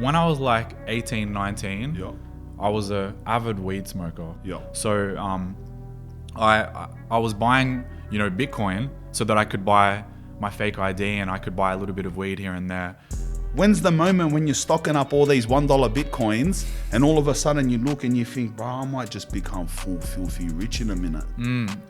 when I was like 18, 19, Yeah. I was a avid weed smoker. Yeah. So I was buying, Bitcoin so that I could buy my fake ID and I could buy a little bit of weed here and there. When's the moment when you're stocking up all these $1 Bitcoins and all of a sudden you look and you think, bro, I might just become full filthy rich in a minute?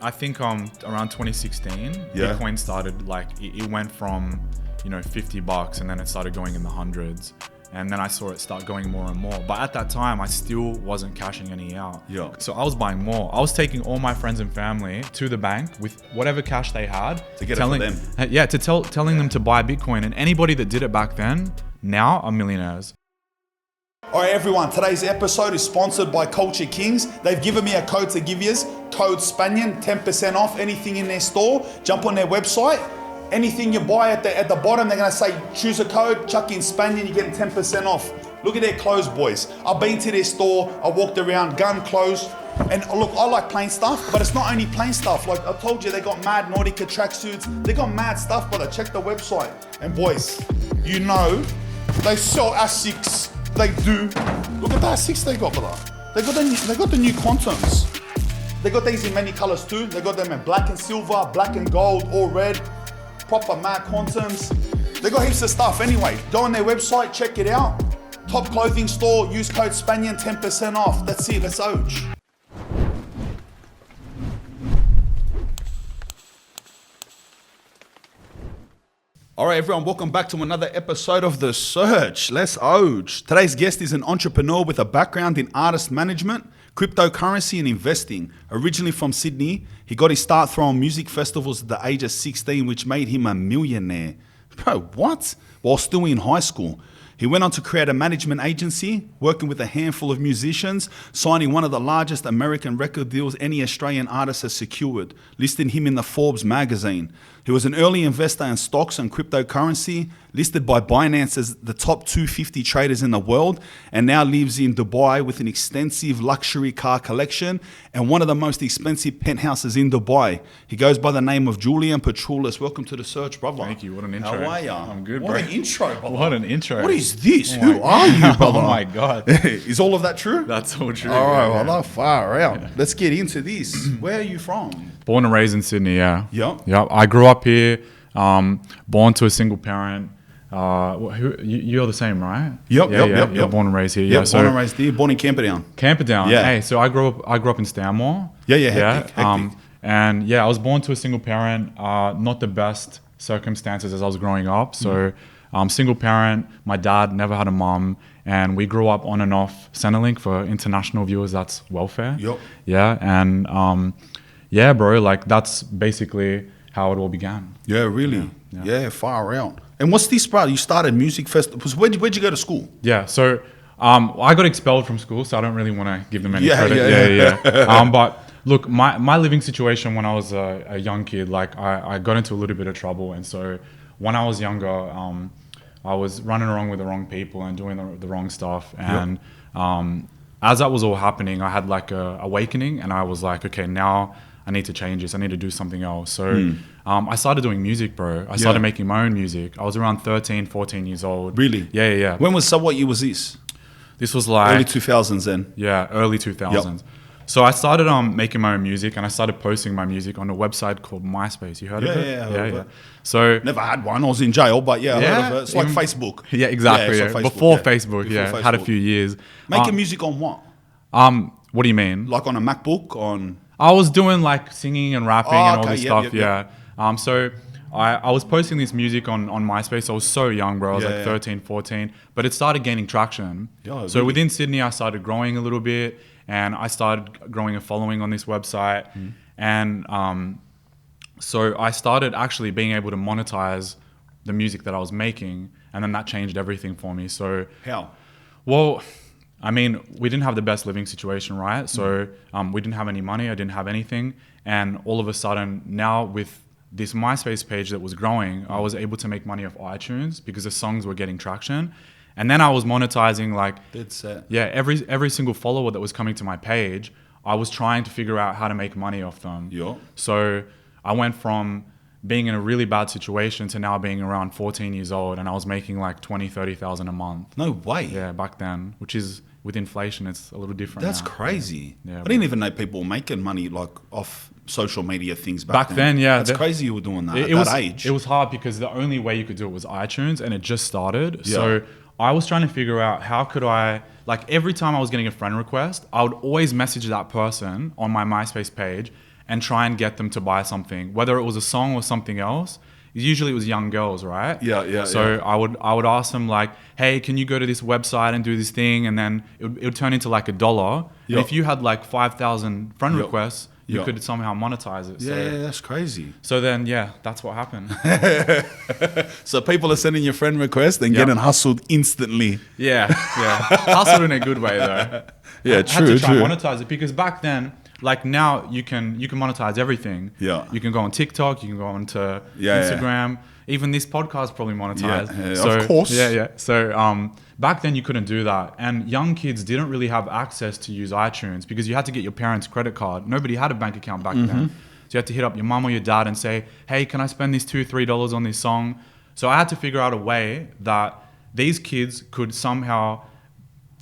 I think around 2016, Yeah. Bitcoin started it went from, $50 and then it started going in the hundreds. And then I saw it start going more and more. But at that time, I still wasn't cashing any out. Yeah. So I was buying more. I was taking all my friends and family to the bank with whatever cash they had. To get it for them. Yeah, telling them to buy Bitcoin. And anybody that did it back then, now are millionaires. All right, everyone, today's episode is sponsored by Culture Kings. They've given me a code to give yous, code Spanian, 10% off anything in their store. Jump on their website. Anything you buy at the bottom, they're gonna say, choose a code, chuck in Spanian, you're getting 10% off. Look at their clothes, boys. I've been to their store, I walked around, gun clothes, and look, I like plain stuff, but it's not only plain stuff. Like I told you, they got mad Nautica tracksuits, they got mad stuff, brother. Check the website. And boys, they sell Asics, they do. Look at the Asics they got, brother. They got the new Quantums. They got these in many colors too. They got them in black and silver, black and gold, or red. Proper mad Quantums. They got heaps of stuff. Anyway, go on their website, check it out. Top clothing store, use code Spanian, 10% off. That's it, that's ouch. All right, everyone, welcome back to another episode of The Search. Let's ouch. Today's guest is an entrepreneur with a background in artist management, cryptocurrency and investing. Originally from Sydney, he got his start throwing music festivals at the age of 16, which made him a millionaire. Bro, what? While still in high school. He went on to create a management agency, working with a handful of musicians, signing one of the largest American record deals any Australian artist has secured, listing him in the Forbes magazine. He was an early investor in stocks and cryptocurrency, listed by Binance as the top 250 traders in the world, and now lives in Dubai with an extensive luxury car collection and one of the most expensive penthouses in Dubai. He goes by the name of Julian Petroulas. Welcome to The Search, brother. Thank you. What an intro. How are ya? I'm good, what bro. What an intro, brother. What an intro. What is this? Who are you, brother? Oh my God. Is all of that true? That's all true. All right, yeah. well, far out. Let's get into this. Where are you from? Born and raised in Sydney, yeah. Yep. Yep. I grew up here, born to a single parent. You're the same, right? Yep. You're born and raised here. Yep, Yeah. So born and raised here, born in Camperdown. Camperdown. Yeah. Hey, so I grew up in Stanmore. Yeah, hectic. And yeah, I was born to a single parent. Not the best circumstances as I was growing up. So, single parent. My dad never had a mum, and we grew up on and off Centrelink. For international viewers, that's welfare. Yep. Yeah, and yeah, bro, like that's basically how it all began. Yeah, really. Yeah, far out. And what's this, bro? You started music festivals. Where'd you go to school? Yeah, so I got expelled from school, so I don't really want to give them any credit. Yeah. But look, my living situation when I was a young kid, like I got into a little bit of trouble, and so when I was younger, I was running around with the wrong people and doing the wrong stuff, and as that was all happening, I had like a awakening, and I was like, okay, now I need to change this. I need to do something else. So I started doing music, bro. I started making my own music. I was around 13, 14 years old. Really? Yeah. What year was this? This was like Early 2000s then? Yeah, early 2000s. Yep. So I started making my own music, and I started posting my music on a website called MySpace. You heard of it? Yeah. So Never had one. I was in jail, but I heard of it. It's like Facebook. Yeah, exactly. Yeah, it's like Facebook, Before Facebook, Before had a Facebook. few years. Making music on what? What do you mean? Like on a MacBook? On? I was doing like singing and rapping and all this stuff. Yep. So I was posting this music on MySpace. I was so young, bro. I was 13, 14, but it started gaining traction. Yeah, so really? within Sydney, I started growing a little bit, and I started growing a following on this website. And so I started actually being able to monetize the music that I was making, and then that changed everything for me. So How? Well, I mean, we didn't have the best living situation, right? So we didn't have any money. I didn't have anything. And all of a sudden, now with this MySpace page that was growing, I was able to make money off iTunes because the songs were getting traction. And then I was monetizing like, every single follower that was coming to my page, I was trying to figure out how to make money off them. Yeah. So I went from being in a really bad situation to now being around 14 years old, and I was making like 30,000 a month. No way. Yeah, back then, which is with inflation, it's a little different. That's now. crazy. Yeah, I didn't even know people were making money like off social media things back then. Yeah, that's crazy you were doing that at that age. It was hard because the only way you could do it was iTunes, and it just started. Yeah. So I was trying to figure out how could I, like every time I was getting a friend request, I would always message that person on my MySpace page and try and get them to buy something, whether it was a song or something else. Usually it was young girls, right? Yeah. So I would ask them like, hey, can you go to this website and do this thing? And then it would turn into like $1. Yeah. And if you had like 5,000 friend Yeah. requests, you Yeah. could somehow monetize it. Yeah, that's crazy. So then, yeah, that's what happened. So people are sending you friend requests and getting hustled instantly. Yeah. Hustled in a good way though. Yeah, I true, had to try true. and monetize it because back then, like now you can monetize everything. Yeah. You can go on TikTok, you can go onto Yeah, Instagram. Even this podcast probably monetized. Yeah, of course. Yeah. So back then you couldn't do that. And young kids didn't really have access to use iTunes because you had to get your parents' credit card. Nobody had a bank account back then. So you had to hit up your mom or your dad and say, hey, can I spend these $2-3 on this song? So I had to figure out a way that these kids could somehow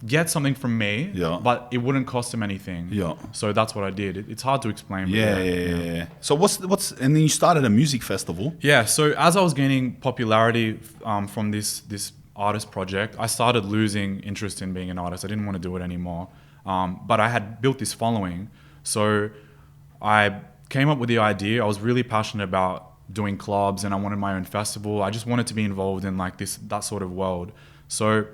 get something from me, but it wouldn't cost them anything. Yeah. So that's what I did. It's hard to explain. But Yeah. So what's and then you started a music festival. Yeah. So as I was gaining popularity from this artist project, I started losing interest in being an artist. I didn't want to do it anymore. But I had built this following. So I came up with the idea. I was really passionate about doing clubs and I wanted my own festival. I just wanted to be involved in like that sort of world. So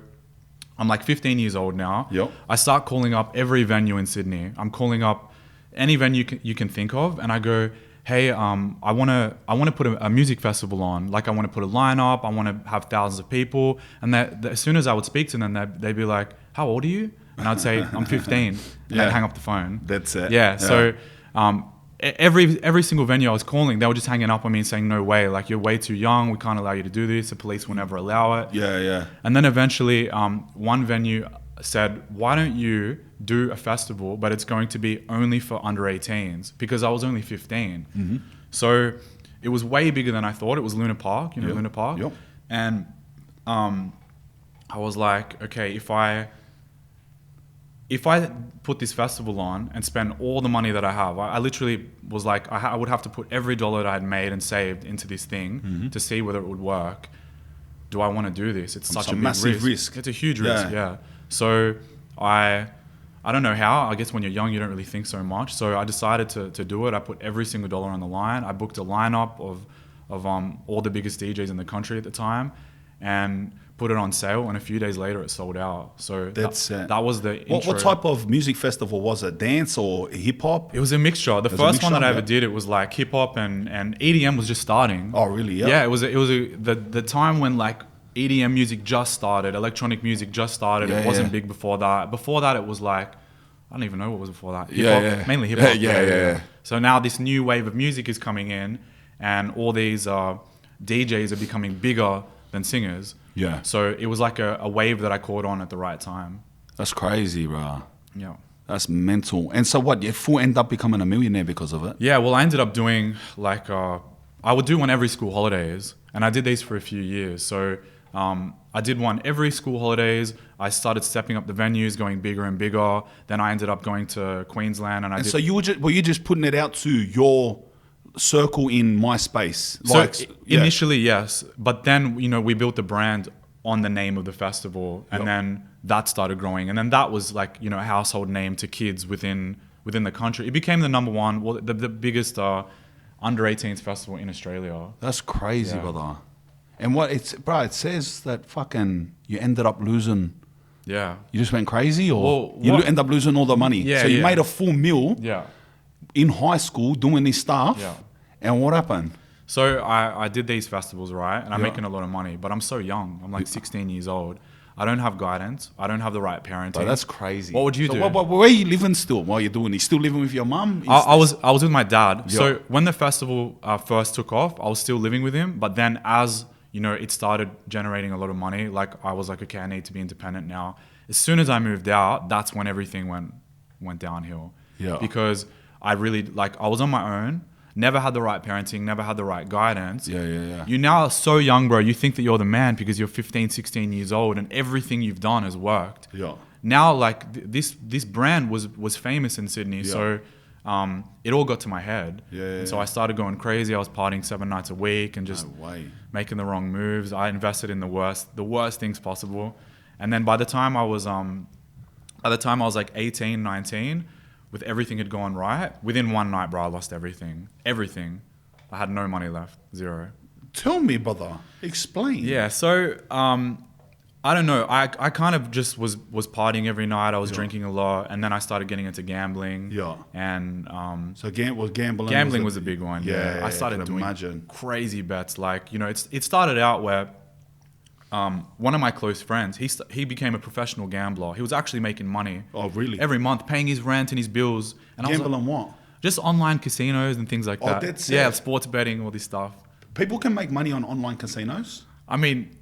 I'm like 15 years old now. Yep. I start calling up every venue in Sydney. I'm calling up any venue you can think of, and I go, hey, I want to put a music festival on. Like I want to put a lineup. I want to have thousands of people. And as soon as I would speak to them, they'd be like, how old are you? And I'd say I'm 15. And they'd hang up the phone. That's it. Yeah. So every single venue I was calling, they were just hanging up on me and saying, no way, like you're way too young. We can't allow you to do this. The police will never allow it. Yeah. And then eventually one venue said, why don't you do a festival, but it's going to be only for under 18s, because I was only 15. So it was way bigger than I thought. It was Luna Park, Luna Park. Yep. And I was like, okay, if I put this festival on and spend all the money that I have, I literally was like, I would have to put every dollar that I had made and saved into this thing to see whether it would work. Do I want to do this? It's such a big massive risk. It's a huge risk, yeah. So I don't know how. I guess when you're young, you don't really think so much. So I decided to do it. I put every single dollar on the line. I booked a lineup of all the biggest DJs in the country at the time, and put it on sale, and a few days later it sold out. So that was the intro. What type of music festival was it? Dance or hip hop? It was a mixture. The first one that I ever did, it was like hip hop and EDM was just starting. Oh really? Yeah. Yeah, it was the time when like EDM music just started, electronic music just started. It wasn't big before that. Before that, it was like, I don't even know what was before that. Hip-hop, mainly hip hop. Yeah. So now this new wave of music is coming in, and all these DJs are becoming bigger than singers. Yeah. So it was like a wave that I caught on at the right time. That's crazy, bro. Yeah. That's mental. And so what? You full end up becoming a millionaire because of it? Yeah. Well, I ended up doing like I would do one every school holidays, and I did these for a few years. So I did one every school holidays. I started stepping up the venues, going bigger and bigger. Then I ended up going to Queensland, and so you were you just putting it out to your circle in MySpace? Initially, yes, but then we built the brand on the name of the festival, and then that started growing, and then that was like a household name to kids within the country. It became the number one, the biggest under 18s festival in Australia. That's crazy, brother. And it says that fucking you ended up losing. Yeah. You just went crazy, or you end up losing all the money. Yeah. So you made a full meal. Yeah. In high school doing this stuff. Yeah. And what happened? So I did these festivals, right? And I'm making a lot of money, but I'm so young. I'm like 16 years old. I don't have guidance. I don't have the right parenting. But that's crazy. What would you do? Where are you living still while you're doing this? Still living with your mum? I was with my dad. Yeah. So when the festival first took off, I was still living with him. But then as it started generating a lot of money, like I was like, okay, I need to be independent now. As soon as I moved out, that's when everything went downhill. Yeah. Because I really I was on my own. never had the right parenting, never had the right guidance. Yeah. You now are so young, bro. You think that you're the man because you're 15, 16 years old and everything you've done has worked. Yeah. Now, like this brand was famous in Sydney, so it all got to my head. And so I started going crazy. I was partying 7 nights a week and just making the wrong moves. I invested in the worst things possible. And then by the time I was like 18, 19, with everything had gone right, within one night, bro, I lost everything. Everything. I had no money left. Zero. Tell me, brother. Explain. Yeah, so I don't know. I kind of just was partying every night. I was drinking a lot, and then I started getting into gambling. Yeah. And so gambling. Gambling was a big one. Yeah. I started doing crazy bets. Like, you know, it started out where one of my close friends, he became a professional gambler. He was actually making money. Oh, really? Every month, paying his rent and his bills. And Gamble I was like, on what? just online casinos and things like that. That's yeah, it. sports betting, all this stuff. People can make money on online casinos? I mean,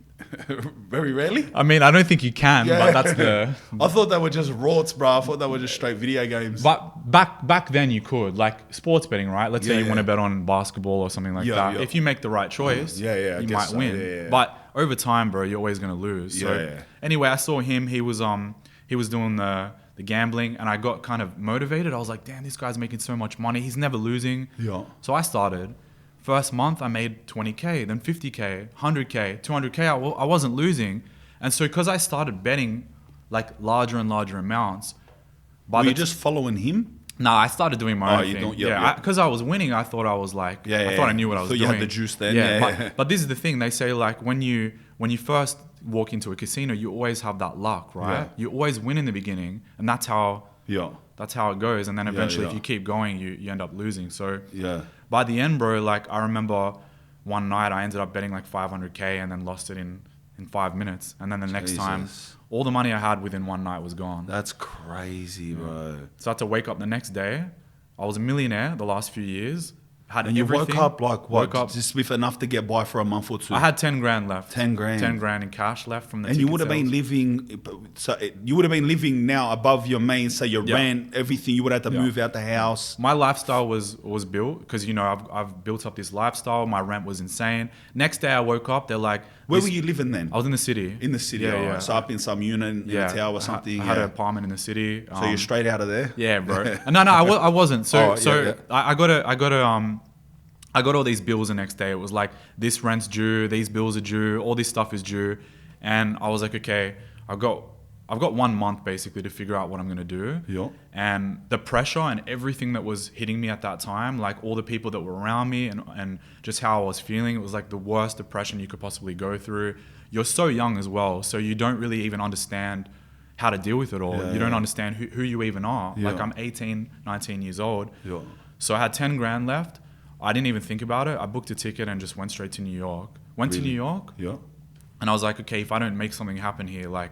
very rarely? I don't think you can, but that's the... I thought they were just rorts, bro. I thought they were just straight video games. But back then you could, like sports betting, right? Let's say you want to bet on basketball or something like that. If you make the right choice, you might win. Yeah. But over time, bro, you're always going to lose. So anyway, I saw him. He was doing the gambling, and I got kind of motivated. I was like, damn, this guy's making so much money. He's never losing. Yeah. So I started. First month, I made 20K, then 50K, 100K, 200K. I wasn't losing. And so because I started betting like larger and larger amounts. Were you just following him? No, I started doing my own thing. Because I was winning, I thought I was like, I thought I knew what I was doing. So you had the juice then. But this is the thing. They say like when you first walk into a casino, you always have that luck, right? Yeah. You always win in the beginning, and that's how it goes. And then eventually, if you keep going, you end up losing. So by the end, bro, like I remember one night I ended up betting like 500K and then lost it in 5 minutes. And then the next time, all the money I had within one night was gone. That's crazy, bro. So I had to wake up the next day. I was a millionaire the last few years. And you woke up like what? Just with enough to get by for a month or two? I had 10 grand left. 10 grand. 10 grand in cash left from the And you would have been living, so you would have been living now above your means, so your rent, everything, you would have to move out the house. My lifestyle was built because, you know, I've built up this lifestyle. My rent was insane. Next day I woke up, they're like... Where were you living then? I was in the city. In the city, yeah. So up in some unit, in a tower or something. I had an apartment in the city. So you're straight out of there? Yeah, bro. No, I wasn't. So I got all these bills the next day. It was like, this rent's due, these bills are due, all this stuff is due. And I was like, okay, I've got 1 month basically to figure out what I'm going to do. Yeah. And the pressure and everything that was hitting me at that time, like all the people that were around me and just how I was feeling, it was like the worst depression you could possibly go through. You're so young as well, so you don't really even understand how to deal with it all. You don't understand who you even are. Like I'm 18, 19 years old. Yeah. So I had 10 grand left. I didn't even think about it. I booked a ticket and just went straight to New York. To New York. Yeah. And I was like, okay, if I don't make something happen here, like,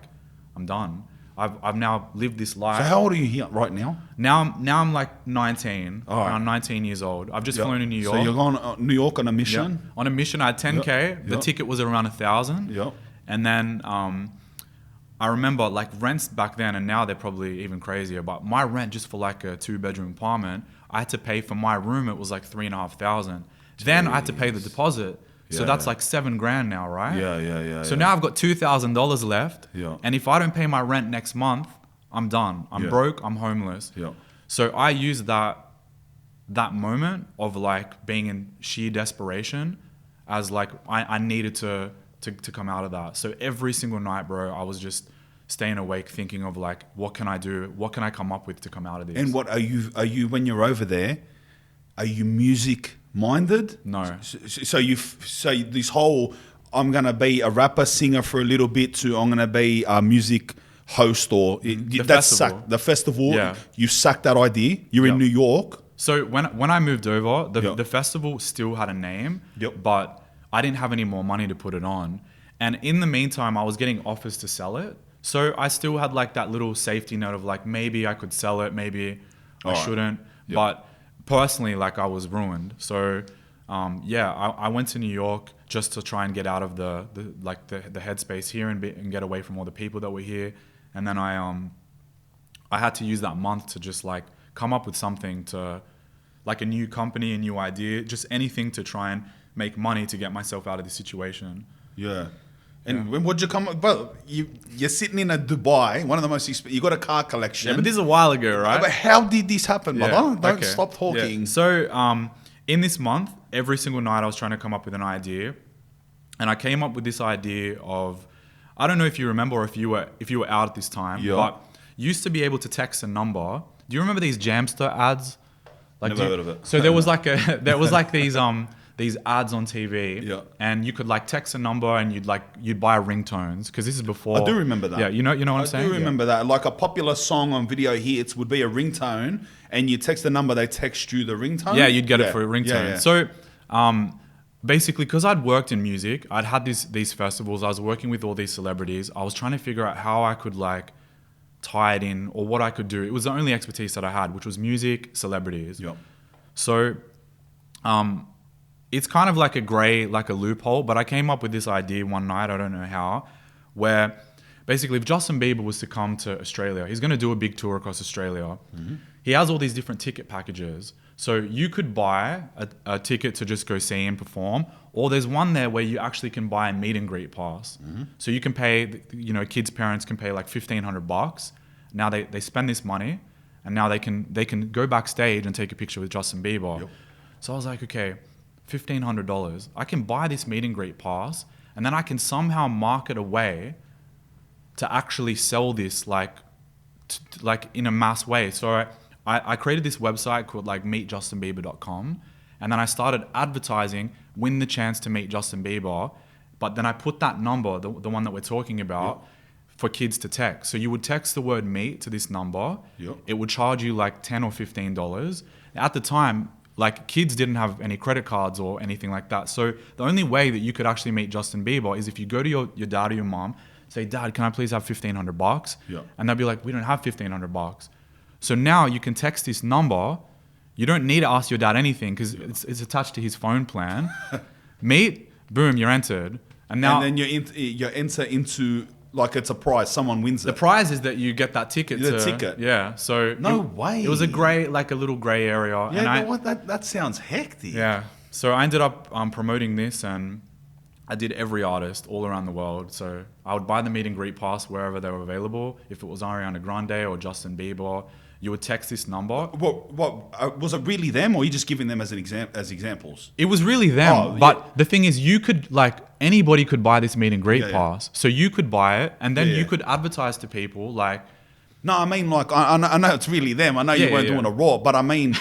I'm done. I've now lived this life. So how old are you here right now? Now I'm like 19. All right. I'm 19 years old. I've just flown to New York. So you're going to New York on a mission? Yep. On a mission. I had 10K. The ticket was around 1,000. Yep. And then I remember like rents back then, and now they're probably even crazier, but my rent just for like a 2-bedroom apartment, I had to pay for my room. It was like 3,500. Then I had to pay the deposit. So that's like 7 grand now, right? Yeah. So now I've got $2,000 left. Yeah. And if I don't pay my rent next month, I'm done. I'm broke. I'm homeless. Yeah. So I used that moment of like being in sheer desperation as like I needed to come out of that. So every single night, bro, I was just staying awake thinking of like, what can I do? What can I come up with to come out of this? And what are you when you're over there, are you music minded? No. So this whole, I'm going to be a rapper, singer for a little bit, to I'm going to be a music host or the festival. You sucked that idea. You're in New York. So when I moved over, the festival still had a name, but I didn't have any more money to put it on. And in the meantime, I was getting offers to sell it. So I still had like that little safety note of like, maybe I could sell it, maybe I shouldn't. But personally, like I was ruined. So I went to New York just to try and get out of the headspace here and get away from all the people that were here. And then I had to use that month to just like come up with something to like a new company, a new idea, just anything to try and make money to get myself out of this situation. Yeah. And when would you come? Well, you're sitting in a Dubai, one of the most. You got a car collection. Yeah, but this is a while ago, right? But how did this happen, brother? Don't stop talking. Yeah. So, in this month, every single night, I was trying to come up with an idea, and I came up with this idea of, I don't know if you remember or if you were out at this time, but you used to be able to text a number. Do you remember these Jamster ads? Like, Never heard of it. So there was like these ads on TV, and you could like text a number and you'd buy ringtones, because this is before. I do remember that. Yeah, you know what I'm saying? I do remember that. Like a popular song on video hits would be a ringtone, and you text the number, they text you the ringtone. Yeah, you'd get it for a ringtone. Yeah. So basically, because I'd worked in music, I'd had these festivals, I was working with all these celebrities, I was trying to figure out how I could like tie it in, or what I could do. It was the only expertise that I had, which was music, celebrities. Yep. So it's kind of like a loophole, but I came up with this idea one night, I don't know how, where basically if Justin Bieber was to come to Australia, he's going to do a big tour across Australia. Mm-hmm. He has all these different ticket packages. So you could buy a ticket to just go see him perform, or there's one there where you actually can buy a meet and greet pass. Mm-hmm. So you can pay, kids' parents can pay like $1,500. Now they spend this money, and now they can go backstage and take a picture with Justin Bieber. Yep. So I was like, okay, $1,500. I can buy this meet and greet pass, and then I can somehow market a way to actually sell this like in a mass way. So I created this website called like meetjustinbieber.com, and then I started advertising, win the chance to meet Justin Bieber, but then I put that number, the one that we're talking about, for kids to text. So you would text the word meet to this number. Yep. It would charge you like $10 or $15. At the time, like kids didn't have any credit cards or anything like that. So the only way that you could actually meet Justin Bieber is if you go to your dad or your mom, say, Dad, can I please have $1,500? Yep. And they'll be like, we don't have $1,500. So now you can text this number. You don't need to ask your dad anything, because it's attached to his phone plan. Meet, boom, you're entered. And then you enter into, like, it's a prize. Someone wins it. The prize is that you get that ticket. The ticket. Yeah. So no way. It was a little grey area. Yeah, and that sounds hectic. Yeah. So I ended up promoting this, and I did every artist all around the world. So I would buy the meet and greet pass wherever they were available. If it was Ariana Grande or Justin Bieber, you would text this number. What was it really them, or are you just giving them as examples? It was really them. But the thing is, you could, like, anybody could buy this meet and greet pass. So you could buy it, and then you could advertise to people like. No, I mean, like, I know it's really them. I know you weren't doing a raw, but I mean,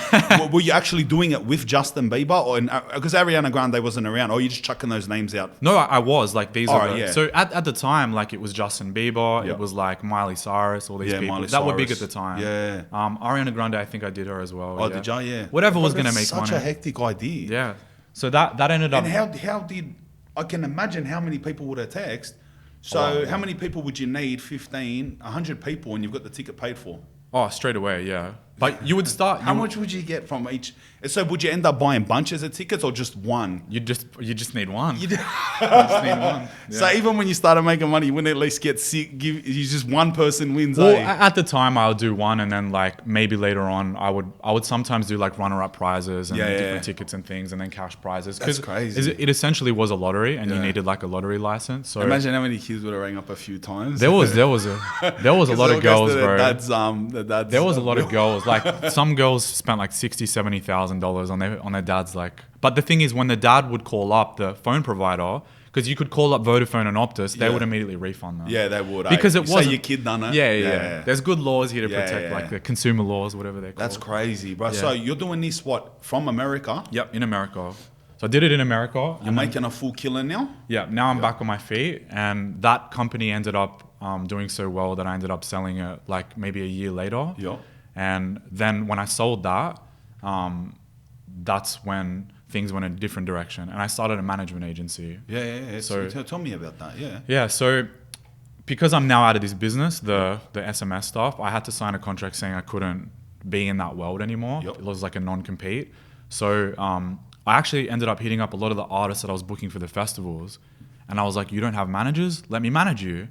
were you actually doing it with Justin Bieber? Or because Ariana Grande wasn't around, or are you just chucking those names out? No, I was. Like, these are So at the time, like, it was Justin Bieber, it was like Miley Cyrus, all these people that were big at the time. Yeah. Ariana Grande, I think I did her as well. Oh, did you? Yeah. Whatever was going to make money. Such a hectic idea. Yeah. So that ended up. And how did, I can imagine how many people would have texted. So how many people would you need? 100 people, and you've got the ticket paid for? Oh, straight away, yeah. But you would start. How much would you get from each? So would you end up buying bunches of tickets or just one? You just need one. You just need one. Yeah. So even when you started making money, you wouldn't at least get sick. You just one person wins. Well, at the time, I would do one, and then like maybe later on, I would sometimes do like runner-up prizes and different tickets and things, and then cash prizes. That's crazy. It essentially was a lottery, and you needed like a lottery license. So imagine how many kids would have rang up a few times. There was a lot of girls, bro. There was a lot of girls. Like some girls spent like $60,000-$70,000 on their dad's like. But the thing is, when the dad would call up the phone provider, because you could call up Vodafone and Optus, they would immediately refund them. Yeah, they would. Because it was your kid done it. Yeah. There's good laws here to protect like the consumer laws, whatever they're called. That's crazy, bro. Yeah. So you're doing this from America? Yep, in America. So I did it in America. You're making a full killing now? Yeah, now I'm back on my feet, and that company ended up doing so well that I ended up selling it like maybe a year later. Yeah. And then when I sold that, that's when things went in a different direction, and I started a management agency. Yeah. So tell me about that. Yeah. So because I'm now out of this business, the SMS stuff, I had to sign a contract saying I couldn't be in that world anymore. Yep. It was like a non-compete. So I actually ended up hitting up a lot of the artists that I was booking for the festivals, and I was like, "You don't have managers? Let me manage you."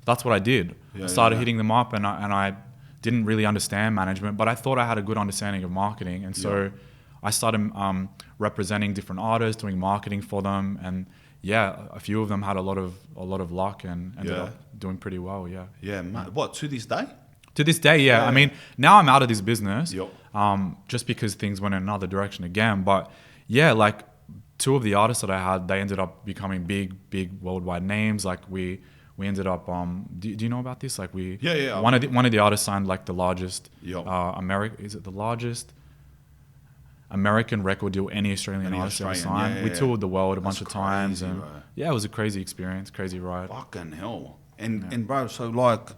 That's what I did. I started hitting them up, and I didn't really understand management, but I thought I had a good understanding of marketing, and so I started representing different artists, doing marketing for them, and yeah, a few of them had a lot of luck and ended up doing pretty well. Yeah. Yeah, what, to this day? To this day, yeah. I mean, now I'm out of this business, Yep. just because things went in another direction again. But yeah, like two of the artists that I had, they ended up becoming big worldwide names. Like we ended up. Do you know about this? Like one of the artists signed like the largest Is it the largest American record deal any Australian artist ever signed? We toured the world a bunch of times, and it was a crazy experience, crazy ride. Fucking hell! And bro, so like,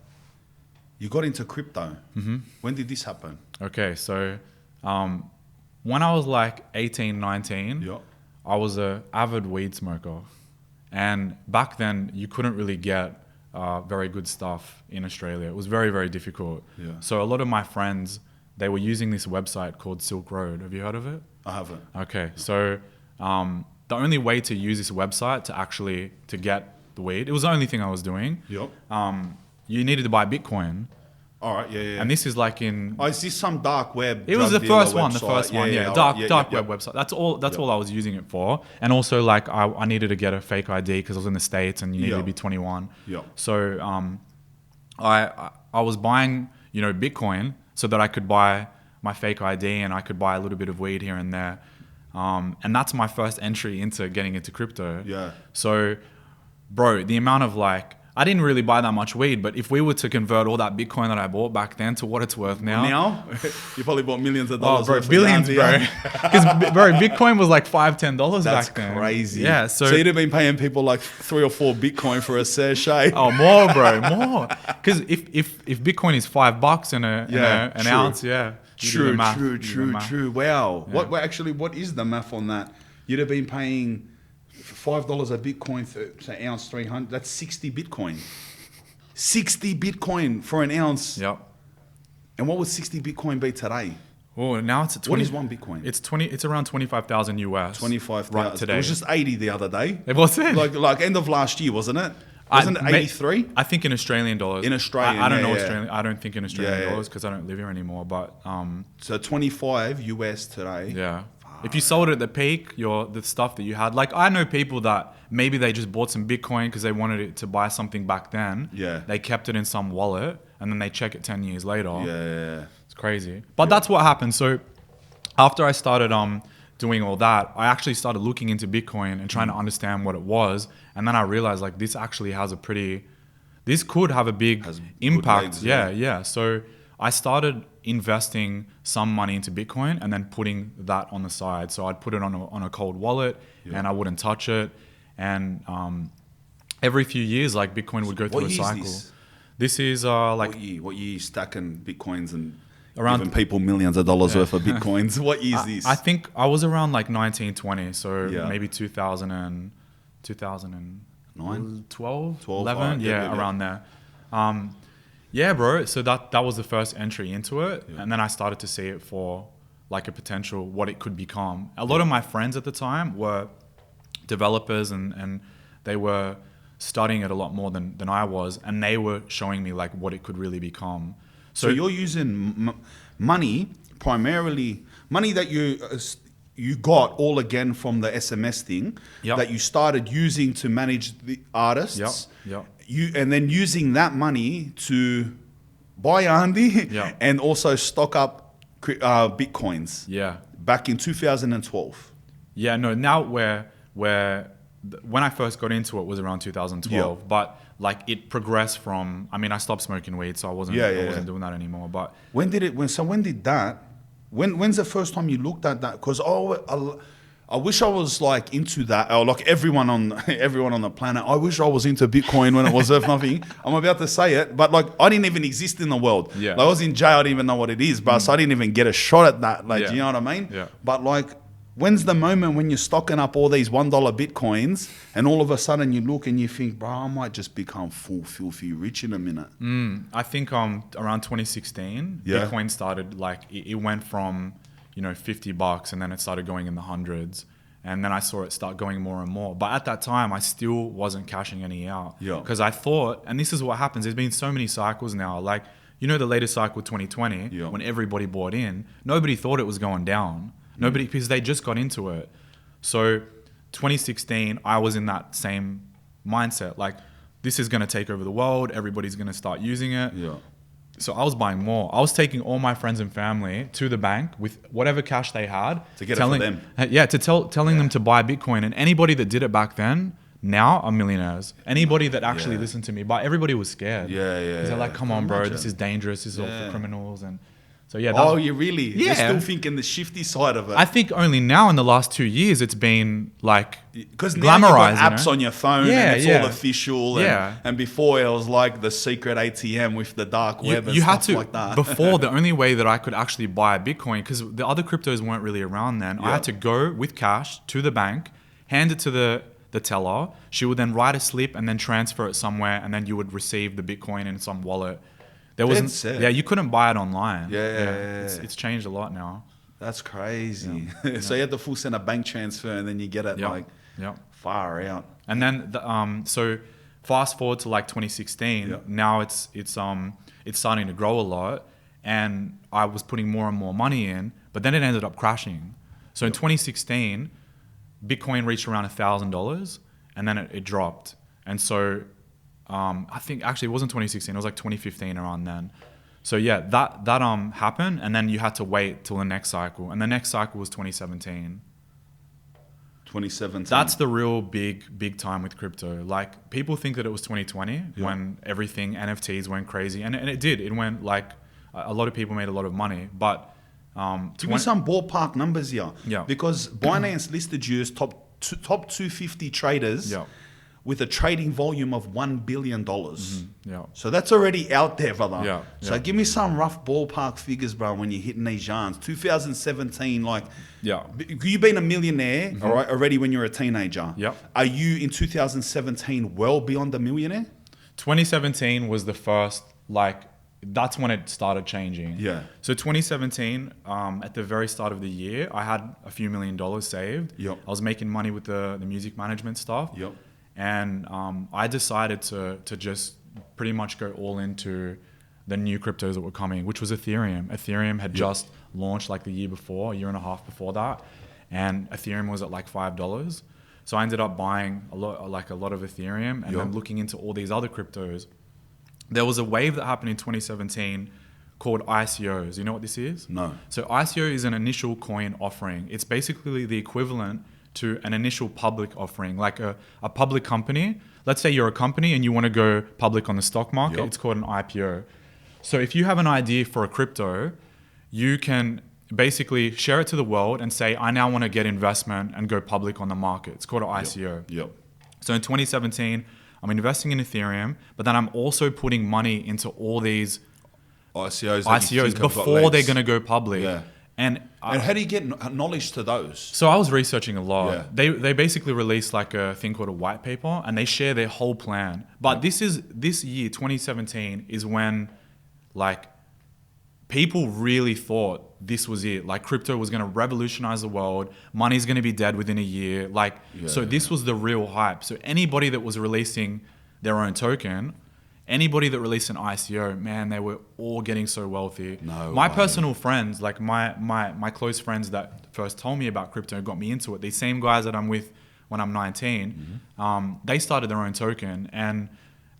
you got into crypto. Mm-hmm. When did this happen? Okay, so when I was like 18, 19, I was an avid weed smoker. And back then, you couldn't really get very good stuff in Australia. It was very, very difficult. Yeah. So a lot of my friends, they were using this website called Silk Road. Have you heard of it? I haven't. Okay, so the only way to use this website to get the weed, it was the only thing I was doing. Yep. You needed to buy Bitcoin. All right, yeah. And this is like in... Oh, is this some dark web? It was the first one, website? Dark web website. That's all I was using it for. And also like I needed to get a fake ID because I was in the States and you needed to be 21. Yeah. So I was buying, Bitcoin so that I could buy my fake ID and I could buy a little bit of weed here and there. And that's my first entry into getting into crypto. Yeah. So, bro, the amount of like... I didn't really buy that much weed, but if we were to convert all that Bitcoin that I bought back then to what it's worth now... You probably bought millions of dollars. Oh, bro, billions, bro. Because, bro, Bitcoin was like $5-10 back then. That's crazy. Yeah, so you'd have been paying people like 3 or 4 Bitcoin for a sachet. Oh, more, bro, more. Because if Bitcoin is $5 in an ounce, True. Wow. Yeah. What is the math on that? You'd have been paying $5 a Bitcoin for an ounce, 300. That's 60 Bitcoin. 60 Bitcoin for an ounce. Yep. And what would 60 Bitcoin be today? Oh, now it's at 20. What is one Bitcoin? It's around 25,000 US. 25,000 right today. It was just 80 the other day. It was it? Like end of last year, wasn't it? Wasn't it 83? I think in Australian dollars. In Australian, I don't know Australian. I don't think in Australian dollars because I don't live here anymore. But so 25 US today. Yeah. If you sold it at the peak, the stuff that you had, like I know people that maybe they just bought some Bitcoin because they wanted it to buy something back then. Yeah. They kept it in some wallet and then they check it 10 years later. Yeah. It's crazy. But that's what happened. So after I started doing all that, I actually started looking into Bitcoin and trying to understand what it was. And then I realized like this actually has this could have a big impact. Legs, yeah. So I started investing some money into Bitcoin and then putting that on the side. So I'd put it on a cold wallet and I wouldn't touch it. And every few years, like Bitcoin would go through a cycle. This is like... What year stacking Bitcoins and giving people millions of dollars worth of Bitcoins? What year is this? I think I was around like 1920. So maybe 2009? 12, 11? Around there. Yeah, bro. So that was the first entry into it. Yeah. And then I started to see it for like a potential, what it could become. A lot of my friends at the time were developers and they were studying it a lot more than I was. And they were showing me like what it could really become. So you're using money, primarily money that you got all again from the SMS thing that you started using to manage the artists. Yep. And then using that money to buy Andy and also stock up Bitcoins. Yeah. Back in 2012. Yeah, no, now when I first got into it was around 2012, but like it progressed from, I mean, I stopped smoking weed, so I wasn't doing that anymore. But when did that, when's the first time you looked at that? Because I wish I was like into that, or like everyone on the planet. I wish I was into Bitcoin when it was worth nothing. I'm about to say it, but like I didn't even exist in the world. Yeah. Like, I was in jail. I didn't even know what it is, but so I didn't even get a shot at that. Like, do you know what I mean? Yeah. But like, when's the moment when you're stocking up all these $1 Bitcoins and all of a sudden you look and you think, bro, I might just become full filthy rich in a minute? I think around 2016, Bitcoin started like it went from $50 and then it started going in the hundreds. And then I saw it start going more and more. But at that time, I still wasn't cashing any out. Because I thought, and this is what happens, there's been so many cycles now. Like, the latest cycle, 2020, when everybody bought in, nobody thought it was going down. Nobody, because they just got into it. So 2016, I was in that same mindset. Like, this is going to take over the world. Everybody's going to start using it. Yeah. So I was buying more. I was taking all my friends and family to the bank with whatever cash they had. To get it for them. Yeah, telling them to buy Bitcoin. And anybody that did it back then, now are millionaires. Anybody that actually listened to me, but everybody was scared. Yeah. They're like, come on, bro, this is dangerous. This is all for criminals. And so, yeah. Oh, you really? Yeah. You're still thinking the shifty side of it. I think only now in the last 2 years, it's been like because now you've got apps on your phone and it's all official. And before it was like the secret ATM with the dark web and stuff like that. Before, the only way that I could actually buy a Bitcoin, because the other cryptos weren't really around then, I had to go with cash to the bank, hand it to the teller. She would then write a slip and then transfer it somewhere, and then you would receive the Bitcoin in some wallet. There wasn't, you couldn't buy it online. It's changed a lot now. That's crazy. So you had to full send a bank transfer and then you get it far out. And then so fast forward to like 2016. Now it's starting to grow a lot, and I was putting more and more money in, but then it ended up crashing. So in 2016, Bitcoin reached around $1,000, and then it dropped. And so I think actually it wasn't 2016, it was like 2015 around then. So yeah, that happened, and then you had to wait till the next cycle, and the next cycle was 2017. 2017. That's the real big time with crypto. Like, people think that it was 2020 when everything, NFTs went crazy, and it did. It went like a lot of people made a lot of money, but give me some ballpark numbers here. Yeah. Because Binance listed you as top 250 traders. With a trading volume of $1 billion. So that's already out there, brother. So give me some rough ballpark figures, bro, when you're hitting these yarns. 2017, like, you've been a millionaire all right, already when you're a teenager. Are you in 2017 well beyond a millionaire? 2017 was the first, like, that's when it started changing. So 2017, at the very start of the year, I had a few $1 million saved. I was making money with the music management stuff. And I decided to just pretty much go all into the new cryptos that were coming, which was Ethereum. Ethereum had just launched like the year before, a year and a half before that. And Ethereum was at like $5. So I ended up buying a lot of Ethereum, and then looking into all these other cryptos. There was a wave that happened in 2017 called ICOs. You know what this is? No. So ICO is an initial coin offering. It's basically the equivalent to an initial public offering, like a public company. Let's say you're a company and you want to go public on the stock market. It's called an IPO. So if you have an idea for a crypto, you can basically share it to the world and say, I now want to get investment and go public on the market. It's called an ICO. So in 2017, I'm investing in Ethereum, but then I'm also putting money into all these ICOs before they're going to go public. And how do you get knowledge to those? So I was researching a lot. They basically released like a thing called a white paper, and they share their whole plan. But this year, 2017, is when like people really thought this was it. Like, crypto was going to revolutionize the world. Money's going to be dead within a year. So this was the real hype. So anybody that was releasing their own token, anybody that released an ICO, man, they were all getting so wealthy. My personal friends, like my close friends that first told me about crypto and got me into it, these same guys that I'm with when I'm 19, they started their own token, and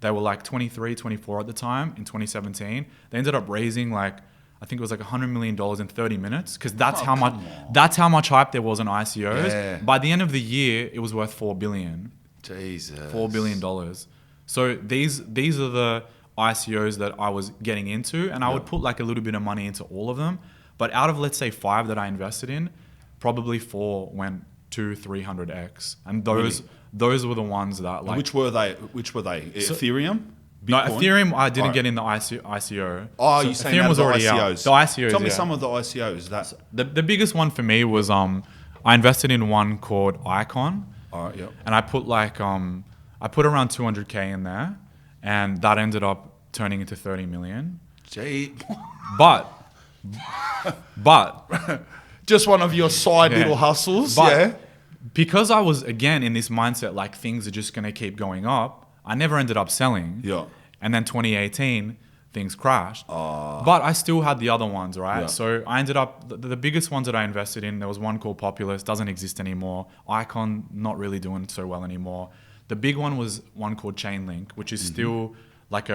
they were like 23, 24 at the time in 2017. They ended up raising like, I think it was like $100 million in 30 minutes, because that's how much hype there was on ICOs. By the end of the year, it was worth $4 billion. Jesus. $4 billion. So these are the ICOs that I was getting into, and I would put like a little bit of money into all of them. But out of, let's say, 5 that I invested in, probably 4 went 200-300x, and those were the ones that like. Which were they? Ethereum? Bitcoin? No, Ethereum I didn't get in the ICO. Oh, you're saying Ethereum was already ICOs. Out. The ICOs. Tell me some of the ICOs. The biggest one for me was I invested in one called Icon. And I put like I put around 200K in there, and that ended up turning into 30 million. But just one of your side little hustles. Because I was again in this mindset, like things are just going to keep going up, I never ended up selling. And then 2018, things crashed. But I still had the other ones, right? Yeah. So I ended up, the biggest ones that I invested in, there was one called Populous, doesn't exist anymore. Icon, not really doing so well anymore. The big one was one called Chainlink, which is still like